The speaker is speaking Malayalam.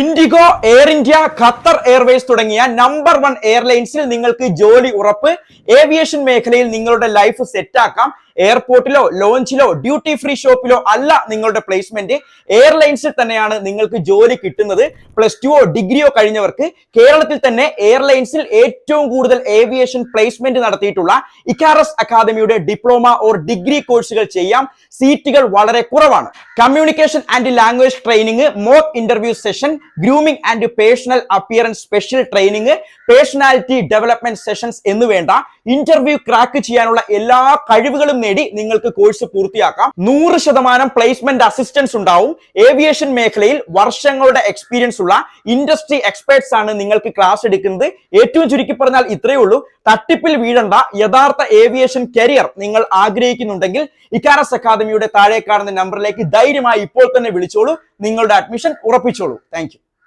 IndiGo, air India, Qatar Airways തുടങ്ങിയ നമ്പർ 1 എയർലൈൻസിൽ നിങ്ങൾക്ക് ജോലി ഉറപ്പ്. ഏവിയേഷൻ മേഖലയിൽ നിങ്ങളുടെ ലൈഫ് സെറ്റാക്കാം. എയർപോർട്ടിലോ ലോഞ്ചിലോ ഡ്യൂട്ടി ഫ്രീ ഷോപ്പിലോ അല്ല നിങ്ങളുടെ പ്ലേസ്മെന്റ്, എയർലൈൻസിൽ തന്നെയാണ് നിങ്ങൾക്ക് ജോലി കിട്ടുന്നത്. +2 ഡിഗ്രിയോ കഴിഞ്ഞവർക്ക് കേരളത്തിൽ തന്നെ എയർലൈൻസിൽ ഏറ്റവും കൂടുതൽ ഏവിയേഷൻ പ്ലേസ്മെന്റ് നടത്തിയിട്ടുള്ള ഇക്കാറസ് അക്കാദമിയുടെ ഡിപ്ലോമ ഓർ ഡിഗ്രി കോഴ്സുകൾ ചെയ്യാം. സീറ്റുകൾ വളരെ കുറവാണ്. Communication and language training, mock interview session, grooming and personal appearance special training, personality development sessions എന്നുവേണ്ട ഇന്റർവ്യൂ ക്രാക്ക് ചെയ്യാനുള്ള എല്ലാ കഴിവുകളും നേടി നിങ്ങൾക്ക് കോഴ്സ് പൂർത്തിയാക്കാം. 100% പ്ലേസ്മെന്റ് അസിസ്റ്റൻസ് ഉണ്ടാവും. ഏവിയേഷൻ മേഖലയിൽ വർഷങ്ങളുടെ എക്സ്പീരിയൻസ് ഉള്ള ഇൻഡസ്ട്രി എക്സ്പേർട്സ് ആണ് നിങ്ങൾക്ക് ക്ലാസ് എടുക്കുന്നത്. ഏറ്റവും ചുരുക്കി പറഞ്ഞാൽ ഇത്രയേ ഉള്ളൂ. തട്ടിപ്പിൽ വീഴണ്ട യഥാർത്ഥ ഏവിയേഷൻ കരിയർ നിങ്ങൾ ആഗ്രഹിക്കുന്നുണ്ടെങ്കിൽ ഇക്കാറസ് അക്കാദമിയുടെ താഴെ കാണുന്ന നമ്പറിലേക്ക് ധൈര്യമായി ഇപ്പോൾ തന്നെ വിളിച്ചോളൂ. നിങ്ങളുടെ അഡ്മിഷൻ ഉറപ്പിച്ചോളൂ. താങ്ക്